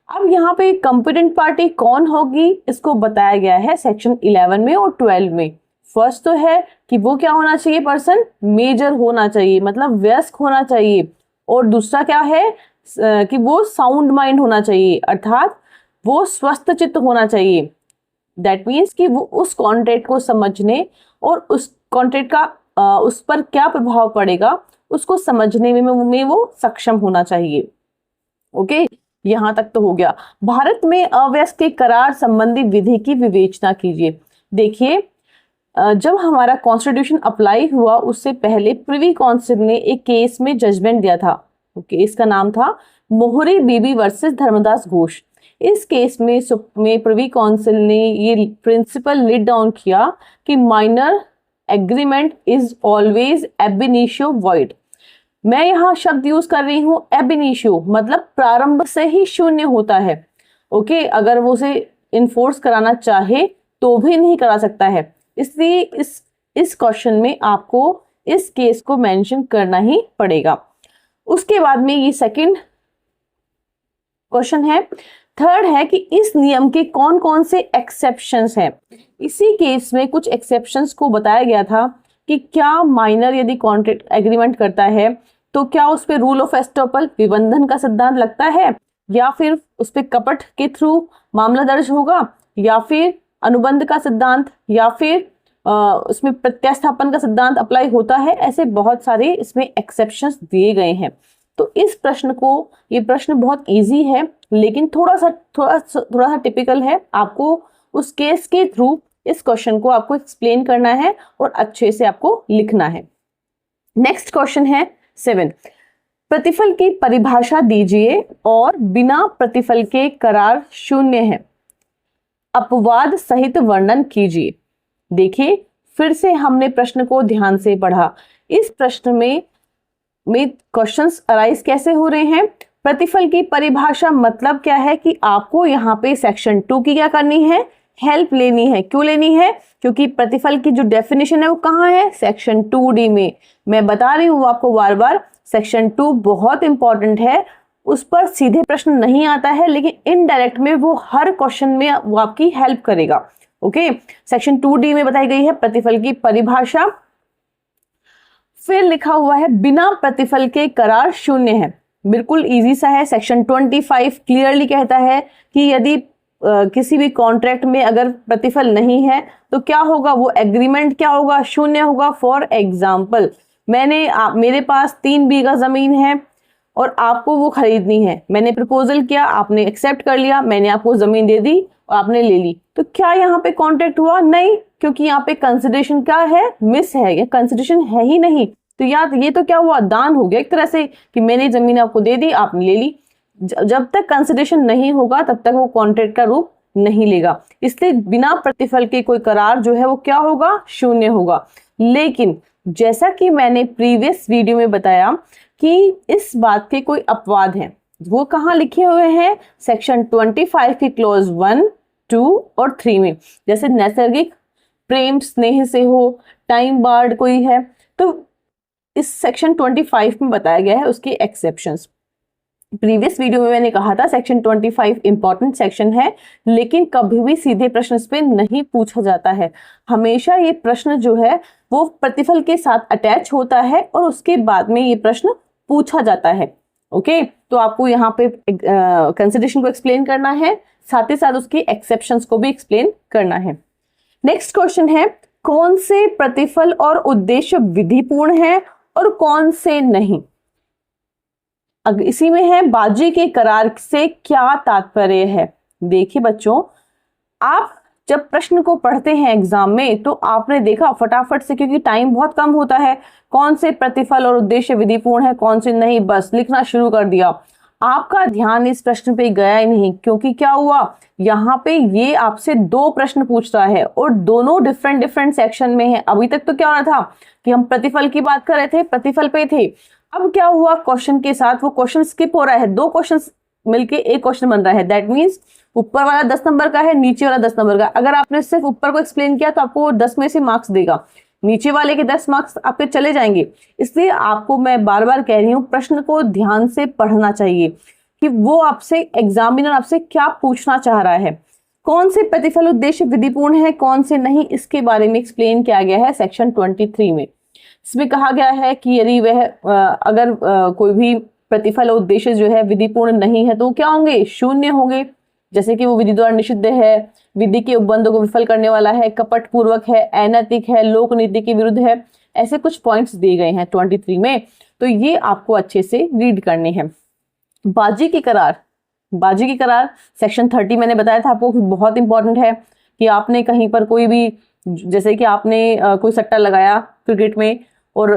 अब यहाँ पे कंपिटेंट पार्टी कौन होगी इसको बताया गया है सेक्शन 11 में और 12 में। फर्स्ट तो है कि वो क्या होना चाहिए, पर्सन मेजर होना चाहिए, मतलब वयस्क होना चाहिए, और दूसरा क्या है कि वो साउंड माइंड होना चाहिए, अर्थात वो स्वस्थ चित्त होना चाहिए। दैट मीन्स कि वो उस कॉन्ट्रैक्ट को समझने और उस कॉन्ट्रैक्ट का उस पर क्या प्रभाव पड़ेगा उसको समझने में वो सक्षम होना चाहिए, ओके। यहां तक तो हो गया। भारत में अवयस्क के करार संबंधी विधि की विवेचना कीजिए। देखिए, जब हमारा कॉन्स्टिट्यूशन अप्लाई हुआ उससे पहले प्रिवी काउंसिल ने एक केस में जजमेंट दिया था। केस का नाम था मोहरी बीबी वर्सेस धर्मदास घोष। इस केस में प्रिवी काउंसिल ने ये प्रिंसिपल लिट डाउन किया कि माइनर एग्रीमेंट इज ऑलवेज एब इनिशियो वॉइड। मैं यहाँ शब्द यूज कर रही हूँ एब इनिशियो, मतलब प्रारंभ से ही शून्य होता है, ओके। अगर वो उसे इन्फोर्स कराना चाहे तो भी नहीं करा सकता है, इसलिए इस क्वेश्चन में आपको इस केस को मेंशन करना ही पड़ेगा। उसके बाद में ये सेकंड क्वेश्चन है। थर्ड है कि इस नियम के कौन कौन से एक्सेप्शंस हैं। इसी केस में कुछ एक्सेप्शंस को बताया गया था कि क्या माइनर यदि कॉन्ट्रैक्ट एग्रीमेंट करता है तो क्या उस पे रूल ऑफ एस्टॉपल विबंधन का सिद्धांत लगता है, या फिर उस पे कपट के थ्रू मामला दर्ज होगा, या फिर अनुबंध का सिद्धांत, या फिर उसमें प्रत्यास्थापन का सिद्धांत अप्लाई होता है। ऐसे बहुत सारे इसमें एक्सेप्शंस दिए गए हैं। तो इस प्रश्न को, ये प्रश्न बहुत इजी है लेकिन थोड़ा सा टिपिकल है। आपको उस केस के थ्रू इस क्वेश्चन को आपको एक्सप्लेन करना है और अच्छे से आपको लिखना है। नेक्स्ट क्वेश्चन है 7, प्रतिफल की परिभाषा दीजिए और बिना प्रतिफल के करार शून्य है, अपवाद सहित वर्णन कीजिए। देखिए, फिर से हमने प्रश्न को ध्यान से पढ़ा। इस प्रश्न में क्वेश्चंस अराइज कैसे हो रहे हैं। प्रतिफल की परिभाषा मतलब क्या है कि आपको यहाँ पे सेक्शन 2 की क्या करनी है, हेल्प लेनी है। क्यों लेनी है? क्योंकि प्रतिफल की जो डेफिनेशन है वो कहाँ है, सेक्शन 2D में। मैं बता रही हूँ आपको बार बार, सेक्शन 2 बहुत इंपॉर्टेंट है। उस पर सीधे प्रश्न नहीं आता है लेकिन इनडायरेक्ट में वो हर क्वेश्चन में वो आपकी हेल्प करेगा, ओके। सेक्शन 2D में बताई गई है प्रतिफल की परिभाषा। फिर लिखा हुआ है बिना प्रतिफल के करार शून्य है। बिल्कुल इजी सा है। सेक्शन 25 क्लियरली कहता है कि यदि किसी भी कॉन्ट्रैक्ट में अगर प्रतिफल नहीं है तो क्या होगा, वो एग्रीमेंट क्या होगा, शून्य होगा। फॉर एग्जाम्पल, मेरे पास 3 बीघा जमीन है और आपको वो खरीदनी है। मैंने प्रपोजल किया, आपने एक्सेप्ट कर लिया, मैंने आपको जमीन दे दी और आपने ले ली। तो क्या यहाँ पे कॉन्ट्रैक्ट हुआ? नहीं, क्योंकि यहाँ पे कंसिडरेशन क्या है, मिस है, या कंसिडरेशन है ही नहीं। तो यार ये तो क्या हुआ, दान हो गया एक तरह से, कि मैंने जमीन आपको दे दी, आपने ले ली। जब तक कंसिडरेशन नहीं होगा तब तक वो कॉन्ट्रैक्ट का रूप नहीं लेगा। इसलिए बिना प्रतिफल के कोई करार जो है वो क्या होगा, शून्य होगा। लेकिन जैसा कि मैंने प्रीवियस वीडियो में बताया कि इस बात के कोई अपवाद हैं, वो कहाँ लिखे हुए हैं, सेक्शन 25 की क्लॉज 1, 2 और 3 में। जैसे नैसर्गिक प्रेम स्नेह से हो, टाइम बार्ड कोई है, तो इस सेक्शन 25 में बताया गया है उसके एक्सेप्शंस। प्रीवियस वीडियो में मैंने कहा था सेक्शन 25 इंपॉर्टेंट सेक्शन है, लेकिन कभी भी सीधे प्रश्न इस पे नहीं पूछा जाता है। हमेशा ये प्रश्न जो है वो प्रतिफल के साथ अटैच होता है और उसके बाद में ये प्रश्न पूछा जाता है। ओके, तो आपको यहाँ पे कंसिडरेशन को एक्सप्लेन करना है, साथ ही साथ उसके एक्सेप्शंस को भी एक्सप्लेन करना है। नेक्स्ट क्वेश्चन है, कौन से प्रतिफल और उद्देश्य विधिपूर्ण है और कौन से नहीं। इसी में है बाजी के करार से क्या तात्पर्य है। देखिए बच्चों, आप जब प्रश्न को पढ़ते हैं एग्जाम में तो आपने देखा फटाफट से, क्योंकि टाइम बहुत कम होता है, कौन से प्रतिफल और उद्देश्य विधिपूर्ण है कौन से नहीं, बस लिखना शुरू कर दिया। आपका ध्यान इस प्रश्न पे गया ही नहीं, क्योंकि क्या हुआ, यहाँ पे ये आपसे 2 प्रश्न पूछ रहा है और दोनों डिफरेंट डिफरेंट सेक्शन में है। अभी तक तो क्या हो रहा था कि हम प्रतिफल की बात कर रहे थे, प्रतिफल पे थे। अब क्या हुआ, क्वेश्चन के साथ वो क्वेश्चन स्किप हो रहा है, 2 क्वेश्चन मिलके एक क्वेश्चन बन रहा है। दैट मीन्स ऊपर वाला 10 नंबर का है, नीचे वाला 10 नंबर का। अगर आपने सिर्फ ऊपर को एक्सप्लेन किया तो आपको 10 में से मार्क्स देगा, नीचे वाले के 10 मार्क्स आपके चले जाएंगे। इसलिए आपको मैं बार बार कह रही हूँ, प्रश्न को ध्यान से पढ़ना चाहिए कि वो आपसे एग्जामिनर आपसे क्या पूछना चाह रहा है। कौन से प्रतिफल उद्देश्य विधिपूर्ण है कौन से नहीं, इसके बारे में एक्सप्लेन किया गया है सेक्शन 23 में। इसमें कहा गया है कि यदि वह अगर कोई भी प्रतिफल उद्देश्य जो है विधिपूर्ण नहीं है तो क्या होंगे, शून्य होंगे। जैसे कि वो विधि द्वारा निषिद्ध है, विधि के उपबंधों को विफल करने वाला है, कपट पूर्वक है, अनैतिक है, लोक नीति के विरुद्ध है, ऐसे कुछ पॉइंट्स दिए गए हैं 23 में। तो ये आपको अच्छे से रीड करने हैं। बाजी की करार, बाजी की करार सेक्शन 30 मैंने बताया था आपको कि बहुत इंपॉर्टेंट है कि आपने कहीं पर कोई भी, जैसे कि आपने कोई सट्टा लगाया क्रिकेट में और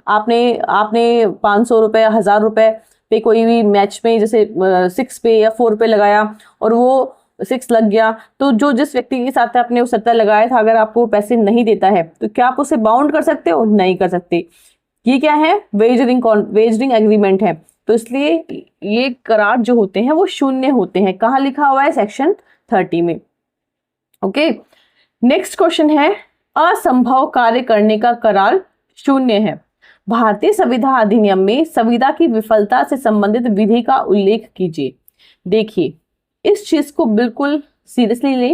आपने 500 रुपए 1000 रुपए पे कोई भी मैच में जैसे 6 पे या 4 पे लगाया और वो 6 लग गया, तो जो जिस व्यक्ति के साथ आपने वो सट्टा लगाया था अगर आपको पैसे नहीं देता है तो क्या आप उसे बाउंड कर सकते हो, नहीं कर सकते। ये क्या है, वेजरिंग एग्रीमेंट है। तो इसलिए ये करार जो होते हैं वो शून्य होते हैं। कहाँ लिखा हुआ है, सेक्शन 30 में। ओके, नेक्स्ट क्वेश्चन है, असंभव कार्य करने का करार शून्य है। भारतीय संविधा अधिनियम में संविदा की विफलता से संबंधित विधि का उल्लेख कीजिए। देखिए, इस चीज को बिल्कुल सीरियसली ले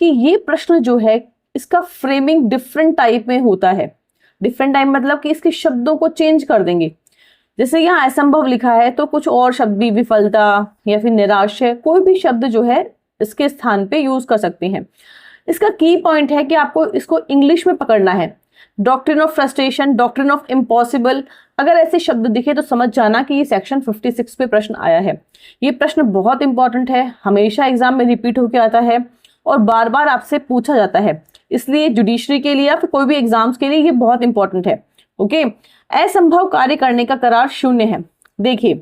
कि ये प्रश्न जो है इसका फ्रेमिंग डिफरेंट टाइप में होता है। डिफरेंट टाइप मतलब कि इसके शब्दों को चेंज कर देंगे। जैसे यहाँ असंभव लिखा है तो कुछ और शब्द भी, विफलता या फिर निराश है, कोई भी शब्द जो है इसके स्थान पे यूज कर सकते हैं। इसका की पॉइंट है कि आपको इसको इंग्लिश में पकड़ना है। Doctrine of frustration, doctrine of impossible, अगर ऐसे शब्द दिखे तो समझ जाना कि ये सेक्शन 56 पे प्रश्न आया है। ये प्रश्न बहुत इंपॉर्टेंट है, हमेशा एग्जाम में रिपीट होकर आता है और बार बार आपसे पूछा जाता है। इसलिए जुडिशरी के लिए या फिर कोई भी एग्जाम्स के लिए ये बहुत इंपॉर्टेंट है। ओके, असंभव कार्य करने का करार शून्य है। देखिए,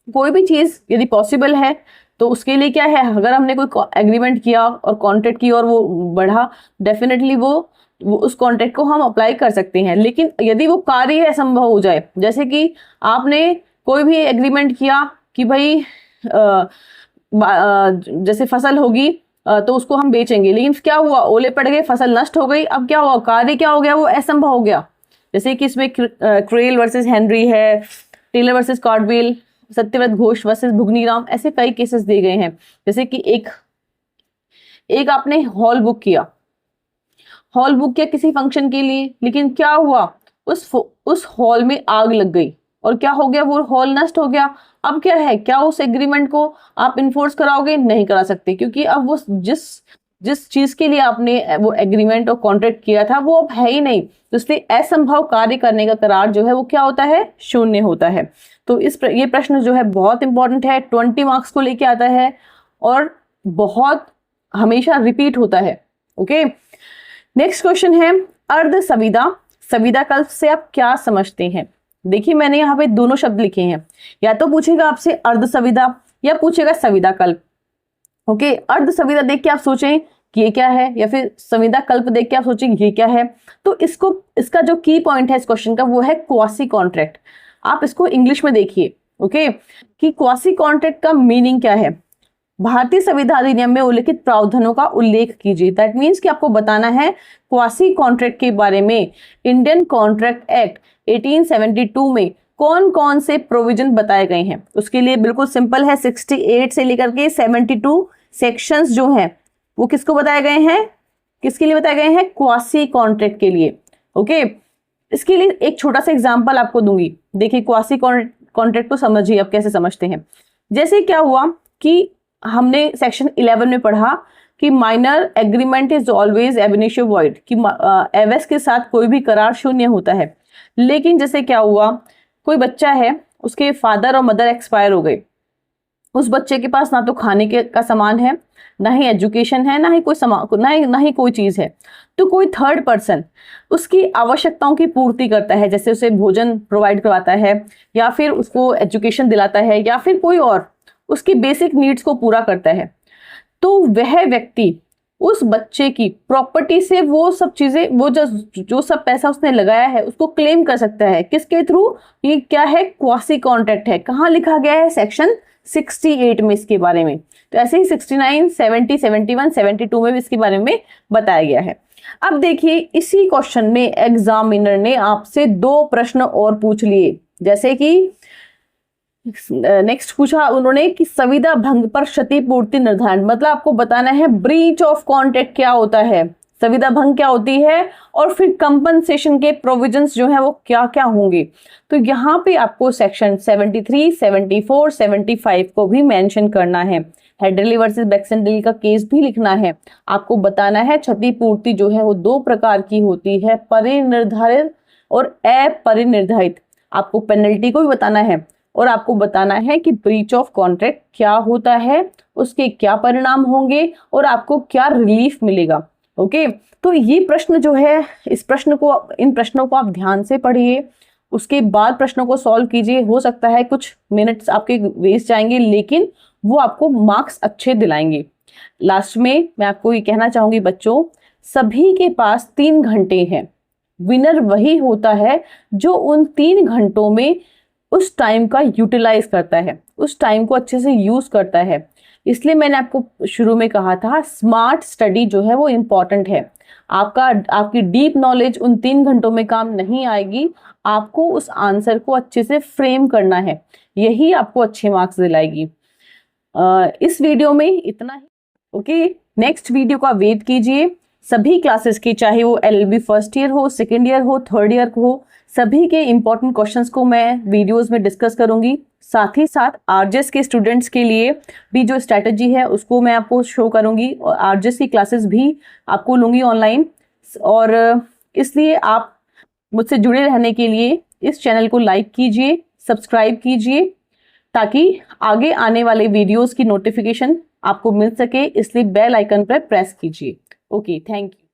कोई भी चीज यदि पॉसिबल है तो उसके लिए क्या है, अगर हमने कोई एग्रीमेंट किया और कॉन्ट्रैक्ट किया और वो बढ़ा, डेफिनेटली वो उस कॉन्ट्रैक्ट को हम अप्लाई कर सकते हैं। लेकिन यदि वो कार्य असंभव हो जाए, जैसे कि आपने कोई भी एग्रीमेंट किया कि भाई जैसे फसल होगी तो उसको हम बेचेंगे, लेकिन क्या हुआ, ओले पड़ गए, फसल नष्ट हो गई, अब क्या हुआ, कार्य क्या हो गया, वो असंभव हो गया। जैसे कि इसमें क्रेल वर्सेस हेनरी है, Taylor versus Caldwell, Satyabrata Ghosh versus Bhugniram, ऐसे कई केसेस दिए गए हैं। जैसे कि एक आपने हॉल बुक किया किसी फंक्शन के लिए, लेकिन क्या हुआ, उस हॉल में आग लग गई और क्या हो गया, वो हॉल नष्ट हो गया। अब क्या है, क्या उस एग्रीमेंट को आप इन्फोर्स कराओगे, नहीं करा सकते, क्योंकि अब वो जिस चीज के लिए आपने वो एग्रीमेंट और कॉन्ट्रैक्ट किया था वो अब है ही नहीं। तो इसलिए असंभव कार्य करने का करार जो है वो क्या होता है, शून्य होता है। तो ये प्रश्न जो है बहुत इंपॉर्टेंट है, 20 मार्क्स को लेके आता है और बहुत हमेशा रिपीट होता है। ओके, नेक्स्ट क्वेश्चन है, अर्ध संविदा, संविदा कल्प से आप क्या समझते हैं। देखिए, मैंने यहाँ पे दोनों शब्द लिखे हैं, या तो पूछेगा आपसे अर्ध संविदा या पूछेगा संविदा कल्प। ओके, अर्ध संविदा देख के आप सोचें कि ये क्या है, या फिर संविदा कल्प देख के आप सोचें ये क्या है। तो इसका जो की पॉइंट है इस क्वेश्चन का वो है क्वासी कॉन्ट्रैक्ट। आप इसको इंग्लिश में देखिए। ओके, कि क्वासी कॉन्ट्रैक्ट का मीनिंग क्या है। भारतीय संविधान अधिनियम में उल्लिखित प्रावधानों का उल्लेख कीजिए। दैट मीन्स कि आपको बताना है क्वासी कॉन्ट्रैक्ट के बारे में। इंडियन कॉन्ट्रैक्ट एक्ट 1872 में कौन कौन से प्रोविजन बताए गए हैं, उसके लिए बिल्कुल सिंपल है। 68 से लेकर के 72 सेक्शंस जो हैं वो किसको बताए गए हैं, किसके लिए बताए गए हैं, क्वासी कॉन्ट्रैक्ट के लिए। ओके, इसके लिए एक छोटा सा एग्जांपल आपको दूंगी। देखिए क्वासी कॉन्ट्रैक्ट को समझिए अब कैसे समझते हैं। जैसे क्या हुआ कि हमने सेक्शन 11 में पढ़ा कि माइनर एग्रीमेंट इज ऑलवेज एब इनिशियो वॉइड, कि एवएस के साथ कोई भी करार शून्य होता है। लेकिन जैसे क्या हुआ, कोई बच्चा है, उसके फादर और मदर एक्सपायर हो गए, उस बच्चे के पास ना तो खाने के का सामान है, ना ही एजुकेशन है, ना ही कोई सामान, ना ही कोई चीज है। तो कोई थर्ड पर्सन उसकी आवश्यकताओं की पूर्ति करता है, जैसे उसे भोजन प्रोवाइड करवाता है, या फिर उसको एजुकेशन दिलाता है, या फिर कोई और उसकी बेसिक नीड्स को पूरा करता है। तो वह व्यक्ति उस बच्चे की प्रॉपर्टी से वो सब चीजें, वो जो सब पैसा उसने लगाया है उसको क्लेम कर सकता है। किसके थ्रू? ये क्या है, क्वासी कॉन्ट्रैक्ट है। कहाँ लिखा गया है? सेक्शन 68 में इसके बारे में। तो ऐसे ही 69, 70, 71, 72 में भी इसके बारे में बताया गया है। अब देखिए इसी क्वेश्चन में एग्जामिनर ने आपसे 2 प्रश्न और पूछ लिए। जैसे कि नेक्स्ट पूछा उन्होंने कि संविदा भंग पर क्षतिपूर्ति निर्धारण, मतलब आपको बताना है ब्रीच ऑफ कॉन्ट्रैक्ट क्या होता है, संविदा भंग क्या होती है, और फिर कंपनसेशन के प्रोविजंस जो है वो क्या क्या होंगे। तो यहाँ पे आपको सेक्शन 73, 74, 75 को भी मेंशन करना है। हेडरली वर्सेस बैक्सनडेल का केस भी लिखना है। आपको बताना है क्षतिपूर्ति जो है वो 2 प्रकार की होती है, परिनिर्धारित और अपरिनिर्धारित। आपको पेनल्टी को भी बताना है, और आपको बताना है कि ब्रीच ऑफ कॉन्ट्रैक्ट क्या होता है, उसके क्या परिणाम होंगे, और आपको क्या रिलीफ मिलेगा। ओके, तो ये प्रश्न जो है, इन प्रश्नों को आप ध्यान से पढ़िए, उसके बाद प्रश्नों को सॉल्व कीजिए। हो सकता है कुछ मिनट्स आपके वेस्ट जाएंगे, लेकिन वो आपको मार्क्स अच्छे दिलाएंगे। लास्ट में मैं आपको ये कहना चाहूंगी बच्चों, सभी के पास 3 घंटे हैं। विनर वही होता है जो उन 3 घंटों में उस टाइम का यूटिलाइज करता है, उस टाइम को अच्छे से यूज करता है। इसलिए मैंने आपको शुरू में कहा था स्मार्ट स्टडी जो है वो इम्पॉर्टेंट है। आपकी डीप नॉलेज उन 3 घंटों में काम नहीं आएगी, आपको उस आंसर को अच्छे से फ्रेम करना है, यही आपको अच्छे मार्क्स दिलाएगी। इस वीडियो में इतना ही। ओके, नेक्स्ट वीडियो का वेट कीजिए। सभी क्लासेस की, चाहे वो LLB फर्स्ट ईयर हो, सेकेंड ईयर हो, थर्ड ईयर हो, सभी के इंपॉर्टेंट क्वेश्चंस को मैं वीडियोस में डिस्कस करूंगी। साथ ही साथ आरजेएस के स्टूडेंट्स के लिए भी जो स्ट्रैटेजी है उसको मैं आपको शो करूंगी, और आरजेएस की क्लासेस भी आपको लूंगी ऑनलाइन। और इसलिए आप मुझसे जुड़े रहने के लिए इस चैनल को लाइक कीजिए, सब्सक्राइब कीजिए, ताकि आगे आने वाले वीडियोस की नोटिफिकेशन आपको मिल सके। इसलिए बेल आइकन पर प्रेस कीजिए। Okay, thank you.